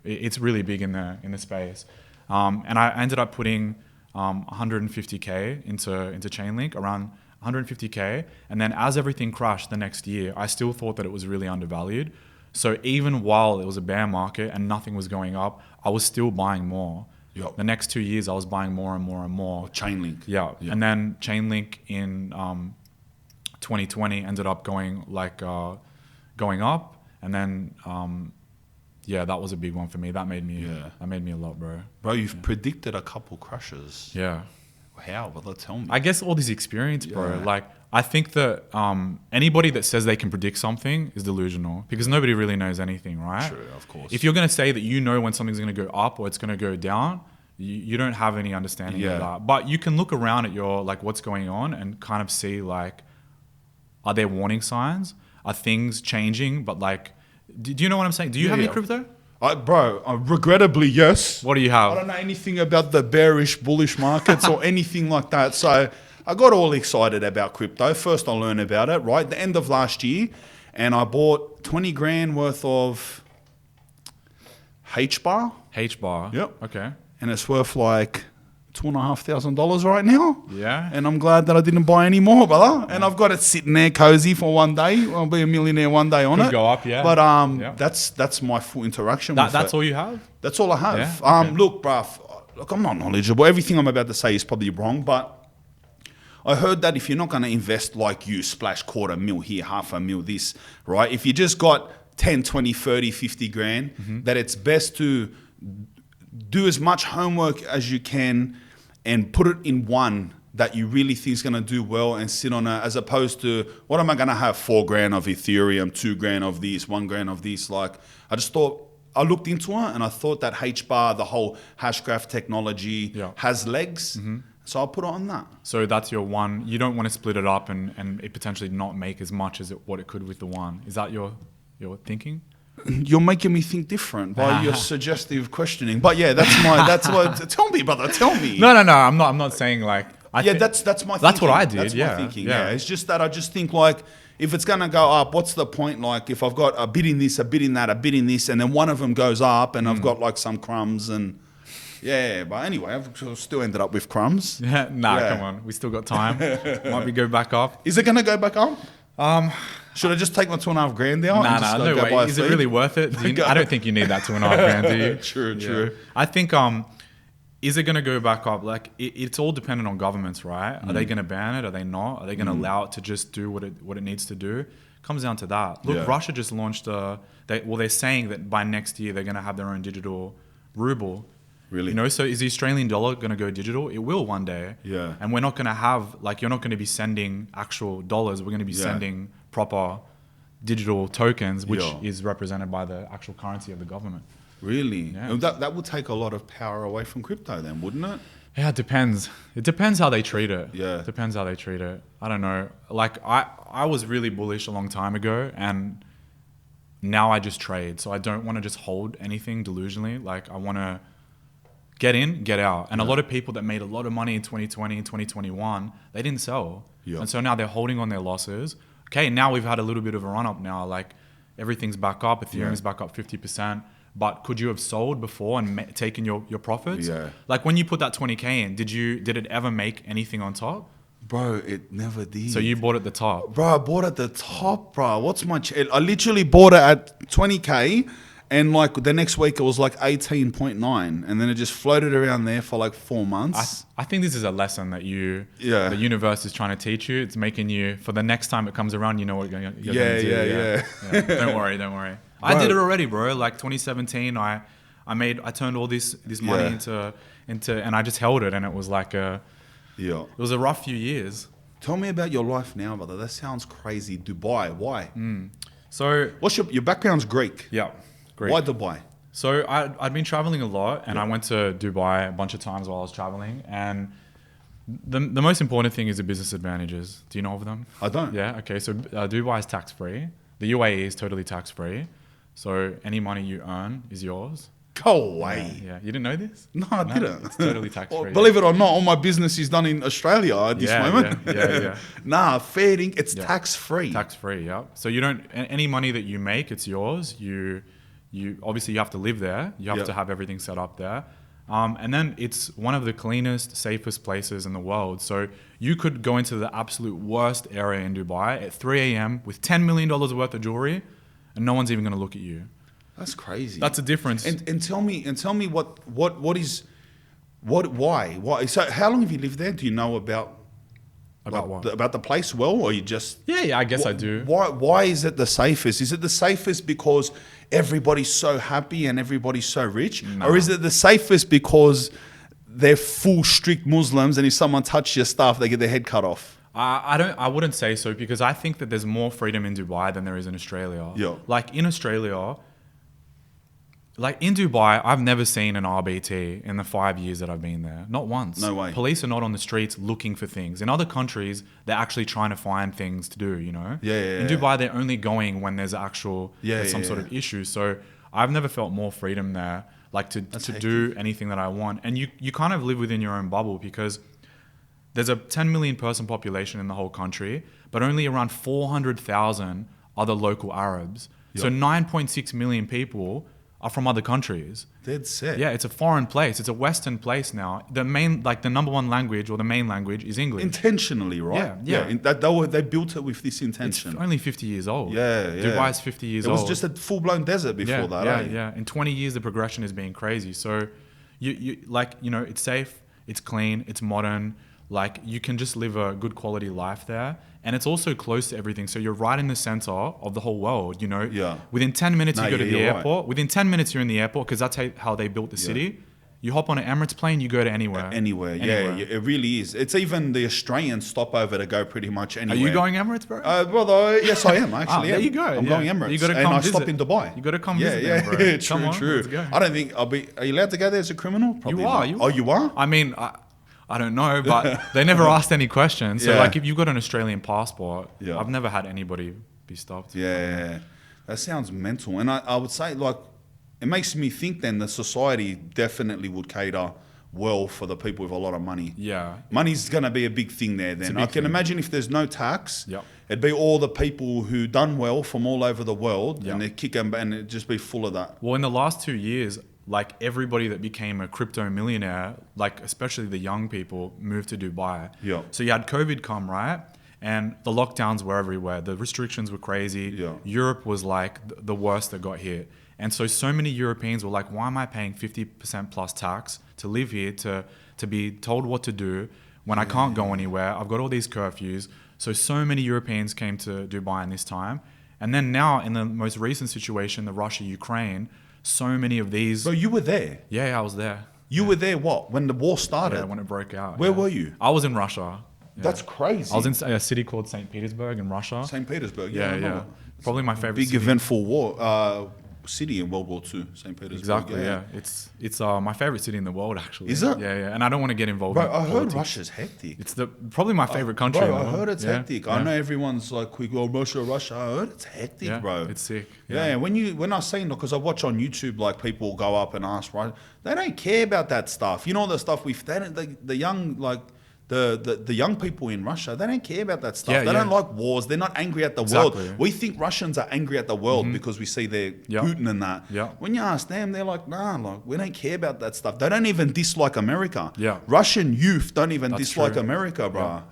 it's really big in the space. And I ended up putting 150K into Chainlink, around 150K. And then as everything crashed the next year, I still thought that it was really undervalued. So even while it was a bear market and nothing was going up, I was still buying more. Yep. The next 2 years, I was buying more and more and more. Chainlink. Yeah. Yep. And then Chainlink in 2020 ended up going up. And then, that was a big one for me. That made me a lot, bro. Bro, you've predicted a couple crashes. Yeah. How? But tell me. I guess all this experience, bro. Yeah. Like, I think that anybody that says they can predict something is delusional because nobody really knows anything, right? True, of course. If you're going to say that you know when something's going to go up or it's going to go down, you don't have any understanding of that. But you can look around at your, like, what's going on and kind of see, like, are there warning signs? Are things changing? But, like, do you know what I'm saying? Do you have any crypto? Regrettably, yes. What do you have? I don't know anything about the bearish, bullish markets or anything like that. So I got all excited about crypto. First, I learned about it, right? The end of last year. And I bought 20 grand worth of H-bar. H-bar? Yep. Okay. And it's worth like $2,500 right now. Yeah. And I'm glad that I didn't buy any more, brother. And I've got it sitting there cozy for one day. I'll be a millionaire one day on it. Could go up, yeah. But that's my full interaction with it. That's all you have? That's all I have. Yeah? Okay. Look, bruv, I'm not knowledgeable. Everything I'm about to say is probably wrong, but I heard that if you're not going to invest like you, splash $250,000 here, $500,000 this, right? If you just got 10, 20, 30, 50 grand, that it's best to do as much homework as you can and put it in one that you really think is going to do well and sit on it, as opposed to, what am I going to have? 4 grand of Ethereum, 2 grand of this, 1 grand of this. Like, I just thought, I looked into it and I thought that H-bar, the whole hashgraph technology has legs. So I'll put it on that. So that's your one. You don't want to split it up and it potentially not make as much as what it could with the one. Is that your thinking? You're making me think different by your suggestive questioning. But yeah, that's what. Tell me, brother. Tell me. No. I'm not saying like. That's my thinking. That's what I did. That's my thinking. Yeah. It's just that I just think like, if it's gonna go up, what's the point? Like, if I've got a bit in this, a bit in that, a bit in this, and then one of them goes up, and I've got like some crumbs and. Yeah, but anyway, I've still ended up with crumbs. Yeah, come on. We still got time. Might be go back up. Is it going to go back up? Should I just take my 2.5 grand out? No way. Is it really worth it? I don't think you need that 2.5 grand, do you? True. I think, is it going to go back up? Like, it's all dependent on governments, right? Are they going to ban it? Are they not? Are they going to allow it to just do what it needs to do? It comes down to that. Look, Russia just launched they're saying that by next year they're going to have their own digital ruble. Really? You know, so is the Australian dollar going to go digital? It will one day. Yeah. And we're not going to have, like, you're not going to be sending actual dollars. We're going to be sending proper digital tokens, which is represented by the actual currency of the government. Really? Yeah. That would take a lot of power away from crypto then, wouldn't it? Yeah, it depends. It depends how they treat it. Yeah. It depends how they treat it. I don't know. Like, I was really bullish a long time ago, and now I just trade. So I don't want to just hold anything delusionally. Like, I want to get in, get out. And a lot of people that made a lot of money in 2020 and 2021, they didn't sell. Yeah. And so now they're holding on their losses. Okay, now we've had a little bit of a run up now. Like, everything's back up. Ethereum's back up 50%. But could you have sold before and taken your profits? Yeah. Like, when you put that 20K in, did it ever make anything on top? Bro, it never did. So you bought at the top? Bro, I bought at the top, bro. What's my... I literally bought it at 20K. And like the next week it was like 18.9, and then it just floated around there for like 4 months. I think this is a lesson that the universe is trying to teach you. It's making you, for the next time it comes around, you know what you're going to do. Yeah. Don't worry. I did it already, bro. Like 2017, I turned all this money into, and I just held it, and it was like it was a rough few years. Tell me about your life now, brother. That sounds crazy. Dubai, why? So what's your background's Greek? Yeah. Why Dubai? So I'd been traveling a lot, and I went to Dubai a bunch of times while I was traveling. And the most important thing is the business advantages. Do you know of them? I don't. Yeah. Okay. So Dubai is tax free. The UAE is totally tax free. So any money you earn is yours. Go away. Yeah. You didn't know this? No, I didn't. It's totally tax free. Believe it or not, all my business is done in Australia at this moment. Yeah. Nah, fair dinkum. It's tax free. Tax free, yeah. So you don't, any money that you make, it's yours. You obviously you have to live there. You have to have everything set up there. And then it's one of the cleanest, safest places in the world. So you could go into the absolute worst area in Dubai at 3 a.m. with $10 million worth of jewelry, and no one's even going to look at you. That's crazy. That's a difference. And tell me why? So how long have you lived there? Do you know about what? About the place well, or you just? Yeah, I guess I do. Why is it the safest? Is it the safest because everybody's so happy and everybody's so rich, or is it the safest because they're full strict Muslims, and if someone touches your stuff, they get their head cut off? I wouldn't say so, because I think that there's more freedom in Dubai than there is in Australia. Yeah. Like in Australia, like in Dubai, I've never seen an RBT in the 5 years that I've been there. Not once. No way. Police are not on the streets looking for things. In other countries, they're actually trying to find things to do, you know? In Dubai, they're only going when there's some sort of issue. So I've never felt more freedom there, like to do anything that I want. And you kind of live within your own bubble, because there's a 10 million person population in the whole country, but only around 400,000 are the local Arabs. So 9.6 million people are from other countries. Dead set. Yeah, it's a foreign place. It's a Western place now. The number one language, or the main language, is English. Intentionally, right? Yeah. They built it with this intention. It's only 50 years old. Yeah. Dubai's 50 years old. It was just a full-blown desert before that. Yeah. In 20 years, the progression has been crazy. So, it's safe, it's clean, it's modern. Like, you can just live a good quality life there. And it's also close to everything. So you're right in the center of the whole world, you know? Yeah. Within 10 minutes, you go to the airport. Right. Within 10 minutes, you're in the airport, because that's how they built the city. You hop on an Emirates plane, you go to anywhere. Anywhere. Yeah, it really is. It's even the Australian stopover to go pretty much anywhere. Are you going Emirates, bro? Yes, I am, actually. There you go. I'm going Emirates. You got to and come I visit. stop in Dubai. You got to come visit them, bro. True. Let's go. I don't think are you allowed to go there as a criminal? Probably You are. not. Oh, you are? I mean, I don't know, but they never asked any questions. So, like, if you've got an Australian passport, I've never had anybody be stopped. Yeah. That sounds mental. And I would say, like, it makes me think then the society definitely would cater well for the people with a lot of money. Yeah. Money's going to be a big thing there then. I can imagine if there's no tax, it'd be all the people who done well from all over the world, and they kick them, and it'd just be full of that. Well, in the last 2 years, like, everybody that became a crypto millionaire, like especially the young people, moved to Dubai. Yeah. So you had COVID come, right? And the lockdowns were everywhere. The restrictions were crazy. Yeah. Europe was like the worst that got hit. And so many Europeans were like, why am I paying 50% plus tax to live here, to be told what to do when I can't go anywhere? I've got all these curfews. So many Europeans came to Dubai in this time. And then now, in the most recent situation, the Russia-Ukraine, so many of these... So you were there? Yeah, I was there. You were there what? When the war started? Yeah, when it broke out. Where were you? I was in Russia. Yeah. That's crazy. I was in a city called St. Petersburg in Russia. St. Petersburg, yeah. Probably my favorite city. Big eventful war city in World War II, St. Petersburg. Exactly, yeah. It's my favorite city in the world, actually. Is it? Yeah. And I don't want to get involved in politics. I heard Russia's hectic. It's probably my favorite country. Bro, I heard it's hectic. I know everyone's like, we go Russia. I heard it's hectic, bro. It's sick. Yeah, when I seen, because I watch on YouTube, like, people go up and ask, right? They don't care about that stuff. You know, the stuff the young, like, the young people in Russia, they don't care about that stuff. They don't like wars. They're not angry at the world. We think Russians are angry at the world because we see their Putin and that. When you ask them, they're like, nah, like, we don't care about that stuff. They don't even dislike America. Russian youth don't even dislike America, bro.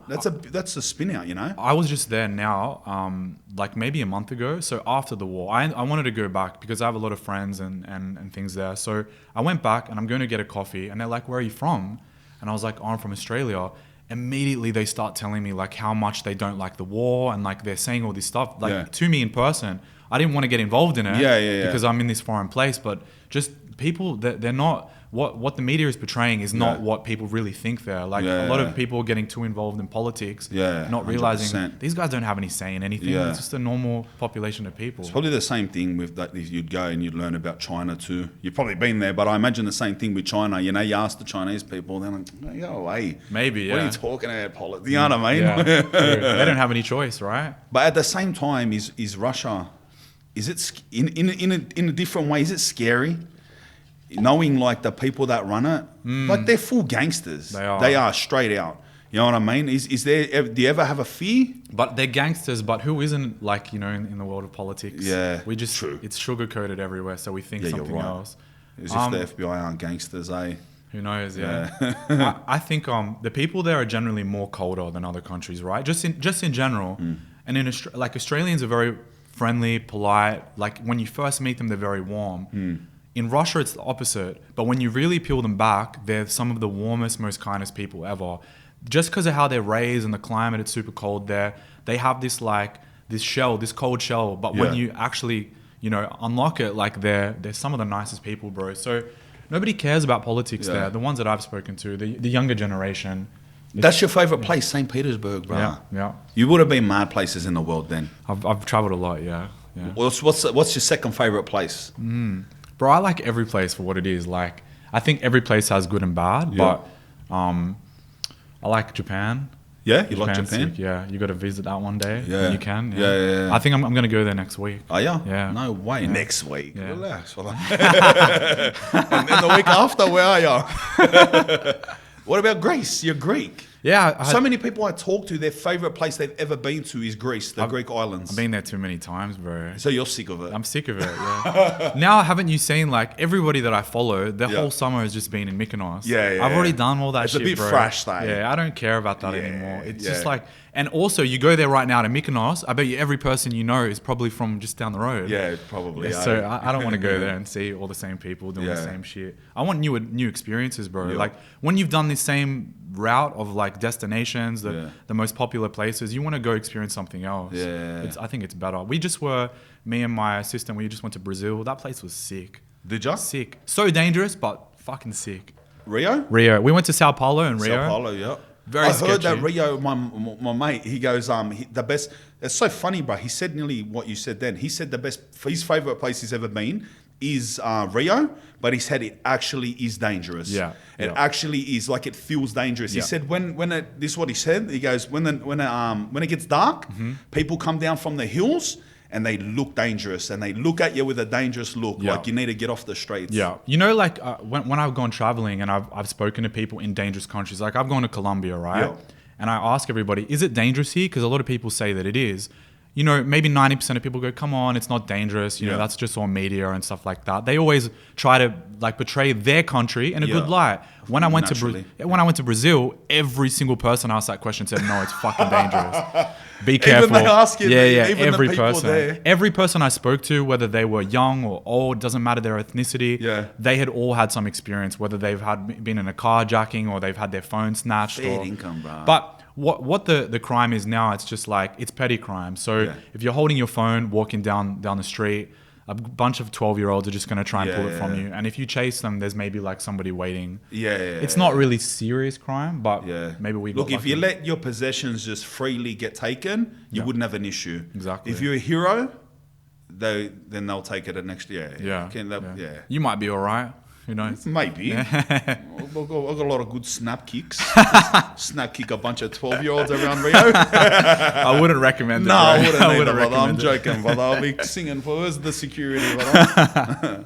That's a spin out, you know? I was just there now, like maybe a month ago. So after the war, I wanted to go back because I have a lot of friends and things there. So I went back and I'm going to get a coffee, and they're like, where are you from? And I was like, oh, I'm from Australia. Immediately they start telling me like how much they don't like the war, and like they're saying all this stuff like to me in person. I didn't want to get involved in it because I'm in this foreign place, but just people that they're not what the media is portraying is not what people really think they're like. A lot of people are getting too involved in politics, not realizing 100%. These guys don't have any say in anything. It's just a normal population of people. It's probably the same thing with that. If you'd go and you'd learn about China too. You've probably been there, but I imagine the same thing with China. You know, you ask the Chinese people, they're like, go away. Maybe, What are you talking about, politics? You know what I mean? Yeah, they don't have any choice, right? But at the same time, is Russia, is it in a different way? Is it scary? knowing like the people that run it, like they're full gangsters. They are straight out. You know what I mean? Is there? Do you ever have a fear? But they're gangsters. But who isn't, like, you know, in the world of politics? Yeah, we just true. It's sugar coated everywhere, so we think something else. As if the FBI aren't gangsters, eh? Who knows? Yeah. I think the people there are generally more colder than other countries, right? Just in general. And in like Australians are very friendly, polite. Like when you first meet them, they're very warm. In Russia, it's the opposite. But when you really peel them back, they're some of the warmest, most kindest people ever. Just because of how they're raised and the climate, it's super cold there. They have this cold shell. But when you actually, you know, unlock it, like they're some of the nicest people, bro. So nobody cares about politics there. The ones that I've spoken to, the younger generation. That's your favorite place, St. Petersburg, bro. Yeah. You would have been mad places in the world then. I've traveled a lot, yeah. What's your second favorite place? Bro, I like every place for what it is. Like, I think every place has good and bad, but I like Japan. Yeah, you like Japan? Sick. Yeah, you got to visit that one day. Yeah, when you can. Yeah. I think I'm going to go there next week. Oh yeah? Yeah. No way. Yeah. Next week. Yeah. Relax. And then the week after, where are you? What about Greece? You're Greek. Yeah. So many people I talk to, their favorite place they've ever been to is Greece, the Greek islands. I've been there too many times, bro. So you're sick of it? I'm sick of it, yeah. Now, haven't you seen, like, everybody that I follow, their whole summer has just been in Mykonos. Yeah. I've already done all that it's shit, a bit bro. fresh, though. Yeah, I don't care about that anymore. It's just like... And also, you go there right now to Mykonos, I bet you every person you know is probably from just down the road. Yeah, probably. Yeah, so I don't want to go there and see all the same people doing the same shit. I want new experiences, bro. Like, when you've done this same route of, like, destinations, the most popular places, you want to go experience something else. I think it's better. Me and my assistant, we just went to Brazil. That place was sick. Did you? Sick. So dangerous, but fucking sick. Rio? We went to Sao Paulo and Rio. Sao Paulo, yeah. Very sketchy. Heard that Rio, my mate, he goes, the best, it's so funny, bro. He said nearly what you said then. He said the best, his favorite place he's ever been is Rio, but he said it actually is dangerous. Yeah. It actually is, like, it feels dangerous. He said this is what he said. He goes, when it gets dark, people come down from the hills and they look dangerous and they look at you with a dangerous look, like you need to get off the streets. Yeah. You know, like when I've gone traveling and I've spoken to people in dangerous countries, like I've gone to Colombia, right? Yeah. And I ask everybody, is it dangerous here? Because a lot of people say that it is. You know, maybe 90% of people go, come on, it's not dangerous. You know, that's just all media and stuff like that. They always try to, like, portray their country in a good light. When I went to Brazil, every single person asked that question said, no, it's fucking dangerous. Be careful. Even they ask you, even every the people person. there. Every person I spoke to, whether they were young or old, doesn't matter their ethnicity. They had all had some experience, whether they've been in a carjacking or they've had their phone snatched. Fair income, bro. But what the crime is now, it's just like, it's petty crime. So if you're holding your phone, walking down the street, a bunch of 12-year-olds are just going to try and pull it from you. And if you chase them, there's maybe like somebody waiting. It's not really serious crime, but maybe we look, if you let your possessions just freely get taken, you wouldn't have an issue. Exactly. If you're a hero, then they'll take it next year. You might be all right. Who knows? Maybe. I've got a lot of good snap kicks. Snap kick a bunch of 12-year-olds around Rio. I wouldn't recommend it. No, I wouldn't either, brother. I'm joking, brother. I'll be singing for us, the security, brother.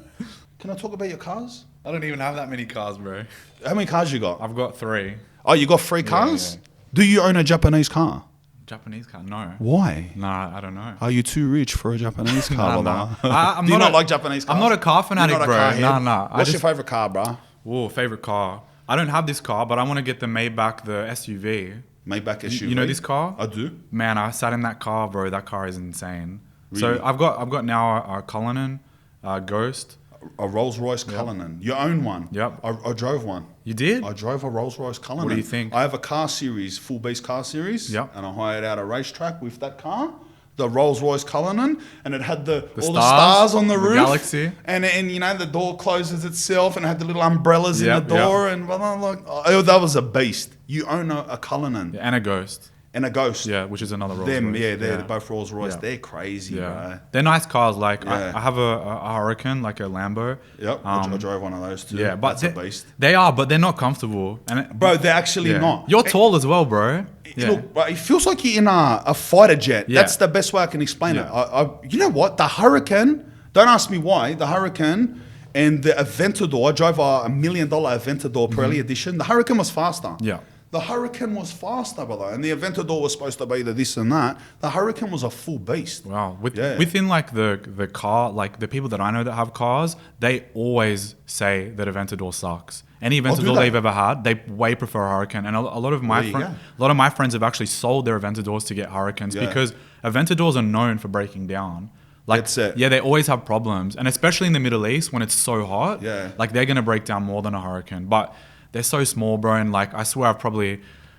Can I talk about your cars? I don't even have that many cars, bro. How many cars you got? I've got 3. Oh, you got 3 cars? Do you own a Japanese car? Japanese car? No. Why? Nah, I don't know. Are you too rich for a Japanese car? I'm Do you not like Japanese cars? I'm not a car fanatic, bro. Nah. What's your favorite car, bro? Whoa, favorite car. I don't have this car, but I want to get the Maybach, the SUV. Maybach SUV? You know this car? I do. Man, I sat in that car, bro. That car is insane. Really? So I've got now a Cullinan, Ghost. A Rolls Royce Cullinan. You own one? Yep. I drove one. You did? I drove a Rolls Royce Cullinan. What do you think? I have a car series, full beast car series. Yep. And I hired out a racetrack with that car, the Rolls Royce Cullinan, and it had all the stars stars on the roof. Galaxy. And you know, the door closes itself and it had the little umbrellas in the door. And that was a beast. You own a Cullinan. And a Ghost. And a Ghost. Yeah, which is another Rolls Royce. They're both Rolls Royce. Yeah. They're crazy, bro. They're nice cars. Like, I have a Hurricane, like a Lambo. Yep, I drove one of those too. Yeah, but that's a beast. They are, but they're not comfortable. Bro, they're actually not. You're tall as well, bro. Look, it feels like you're in a fighter jet. Yeah. That's the best way I can explain it. You know what? The Hurricane, don't ask me why, the Hurricane, And the Aventador, I drove a $1 million Aventador Pirelli edition. The Hurricane was faster. Yeah. The Hurricane was faster, brother. And the Aventador was supposed to be the this and that. The Hurricane was a full beast. Wow. Within like the car, like the people that I know that have cars, they always say that Aventador sucks. Any Aventador they've ever had, they way prefer a Hurricane. And a lot of my friends have actually sold their Aventadors to get Hurricanes because Aventadors are known for breaking down. Like, yeah, they always have problems. And especially in the Middle East when it's so hot, like they're going to break down more than a Hurricane. But they're so small, bro. And like, I swear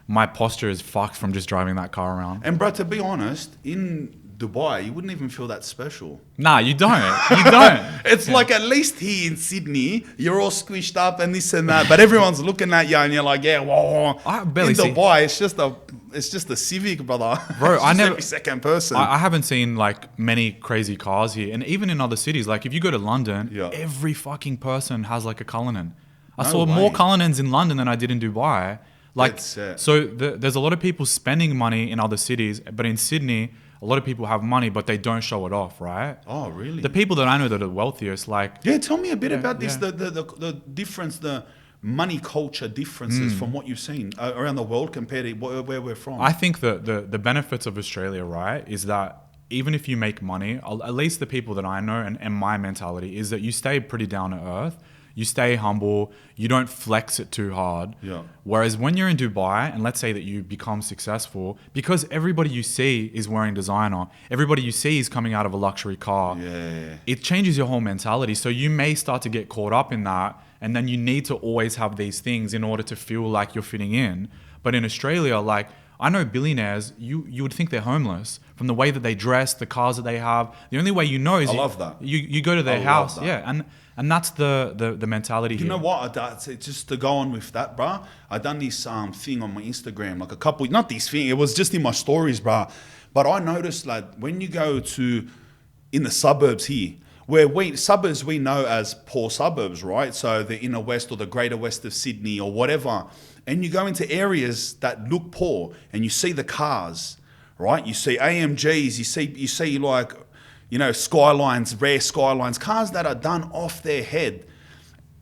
my posture is fucked from just driving that car around. And bro, to be honest, in Dubai, you wouldn't even feel that special. Nah, you don't. You don't. It's like at least here in Sydney, you're all squished up and this and that, but everyone's looking at you and you're like, yeah, whoa. I barely in Dubai, it's just a Civic, brother. Bro, I never. Every second person. I haven't seen like many crazy cars here, and even in other cities. Like if you go to London, every fucking person has like a Cullinan. I saw more Cullinans in London than I did in Dubai. Like, so there's a lot of people spending money in other cities, but in Sydney, a lot of people have money, but they don't show it off, right? Oh, really? The people that I know that are wealthiest, like... Yeah, tell me a bit about this, the difference, the money culture differences from what you've seen around the world compared to where we're from. I think the benefits of Australia, right, is that even if you make money, at least the people that I know and my mentality is that you stay pretty down to earth. You stay humble. You don't flex it too hard. Yeah. Whereas when you're in Dubai, and let's say that you become successful, because everybody you see is wearing designer, everybody you see is coming out of a luxury car. Yeah. It changes your whole mentality. So you may start to get caught up in that, and then you need to always have these things in order to feel like you're fitting in. But in Australia, like I know billionaires, you would think they're homeless from the way that they dress, the cars that they have. The only way you know is you go to their house, and that's the mentality here. You know what? It's just to go on with that, bro. I done this thing on my Instagram, like a couple. Not this thing. It was just in my stories, bro. But I noticed like when you go to in the suburbs here, suburbs we know as poor suburbs, right? So the inner west or the greater west of Sydney or whatever. And you go into areas that look poor, and you see the cars, right? You see AMGs. You see like, you know, Skylines, rare Skylines, cars that are done off their head.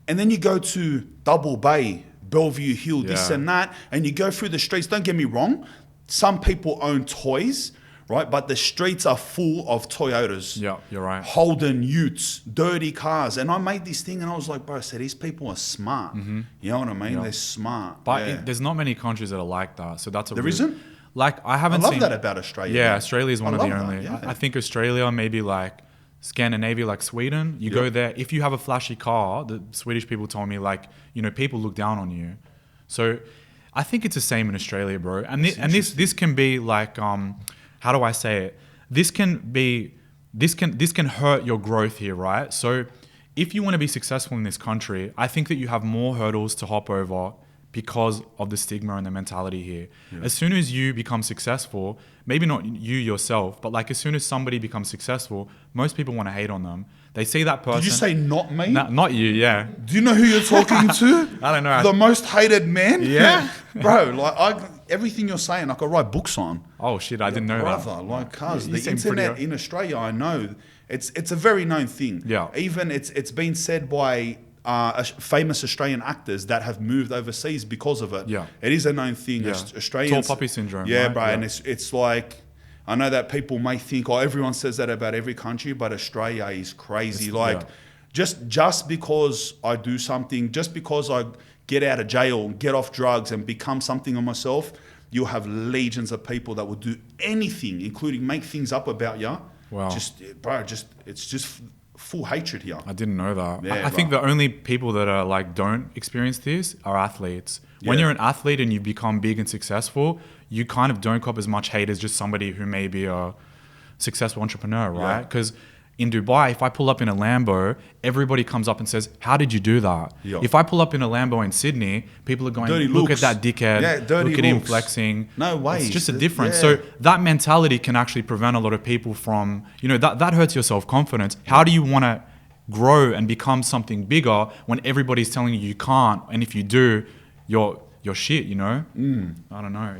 And then you go to Double Bay, Bellevue Hill, this and that, and you go through the streets. Don't get me wrong, some people own toys, right? But the streets are full of Toyotas. Yeah, you're right. Holden Utes, dirty cars. And I made this thing and I was like, bro, I said, these people are smart. You know what I mean? They're smart. But there's not many countries that are like that. So that's There isn't? Like I love that about Australia. Yeah, Australia is one of the only. Yeah. I think Australia, maybe like Scandinavia, like Sweden. You go there, if you have a flashy car, the Swedish people told me like, you know, people look down on you. So I think it's the same in Australia, bro. And this can be like, how do I say it? This can hurt your growth here, right? So if you want to be successful in this country, I think that you have more hurdles to hop over because of the stigma and the mentality here. As soon as you become successful, maybe not you yourself, but like as soon as somebody becomes successful, most people want to hate on them. They see that person. Did you say not me? Not you, yeah. Do you know who you're talking to? I don't know. The most hated man? Yeah. Bro, like everything you're saying, I could write books on. Oh shit, I didn't know that. Brother, like cuz the internet in Australia, I know, it's a very known thing. Yeah. Even it's been said by famous Australian actors that have moved overseas because of it. Yeah. It is a known thing. Yeah. Australians, Tall poppy syndrome. Yeah, right? bro. And it's like, I know that people may think, oh, everyone says that about every country, but Australia is crazy. Just because I do something, just because I get out of jail, get off drugs and become something of myself, you'll have legions of people that will do anything, including make things up about you. Wow. It's just full hatred here. I didn't know that. Yeah, I think the only people that are like don't experience this are athletes. When you're an athlete and you become big and successful, you kind of don't cop as much hate as just somebody who may be a successful entrepreneur, right? Because in Dubai, if I pull up in a Lambo, everybody comes up and says, how did you do that? Yeah. If I pull up in a Lambo in Sydney, people are going, Dirty look looks. at that dickhead, look at him looks. flexing. No way. It's just a difference. So that mentality can actually prevent a lot of people from, you know, that hurts your self-confidence. How do you want to grow and become something bigger when everybody's telling you can't, and if you do, you're shit, you know? I don't know.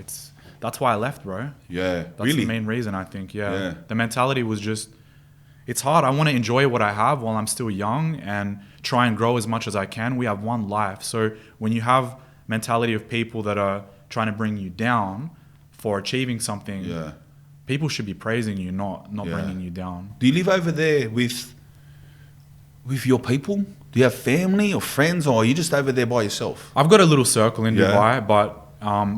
That's why I left, bro. Yeah, That's the main reason, I think. Yeah. The mentality was just, it's hard. I want to enjoy what I have while I'm still young and try and grow as much as I can. We have one life. So when you have mentality of people that are trying to bring you down for achieving something, people should be praising you, not bringing you down. Do you live over there with your people? Do you have family or friends, or are you just over there by yourself? I've got a little circle in Dubai, but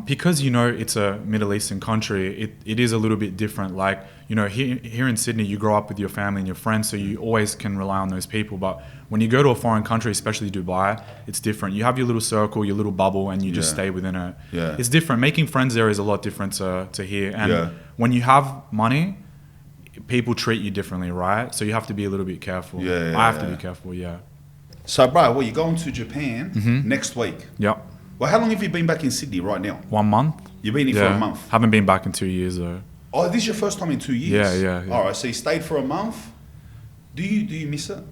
because, you know, it's a Middle Eastern country, it is a little bit different. Like, you know, here in Sydney, you grow up with your family and your friends, so you always can rely on those people. But when you go to a foreign country, especially Dubai, it's different. You have your little circle, your little bubble, and you just stay within it. Yeah. It's different. Making friends there is a lot different to here. And when you have money, people treat you differently, right? So you have to be a little bit careful. I have to be careful, So, bro, well, you're going to Japan next week. Yep. Well, how long have you been back in Sydney right now? 1 month. You've been here for a month? Haven't been back in 2 years, though. Oh, this is your first time in 2 years? Yeah. All right, so you stayed for a month. Do you miss it?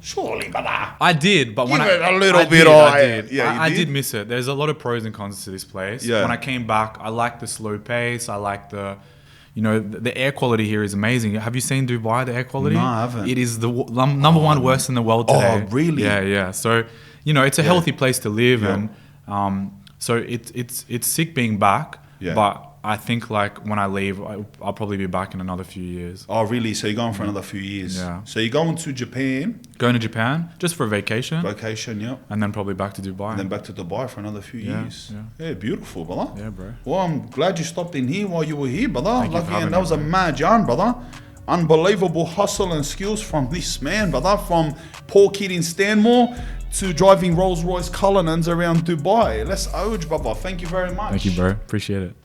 Surely, brother. I did, but when I did miss it. There's a lot of pros and cons to this place. Yeah. When I came back, I like the slow pace. I like the, you know, the air quality here is amazing. Have you seen Dubai, the air quality? No, I haven't. It is the number one worst in the world today. Oh, really? Yeah. So, you know, it's a healthy place to live, and so it's sick being back. Yeah. But I think like when I leave, I'll probably be back in another few years. Oh, really? So you're going for another few years? Yeah. So you're going to Japan? Going to Japan just for a vacation. Yeah. And then probably back to Dubai. And then back to Dubai for another few years. Yeah, beautiful, brother. Yeah, bro. Well, I'm glad you stopped in here while you were here, brother. Thank you for having That me, was a mad yarn, brother. Unbelievable hustle and skills from this man, brother. From poor kid in Stanmore to driving Rolls Royce Cullinans around Dubai. Let's Oj, brother. Thank you very much. Thank you, bro. Appreciate it.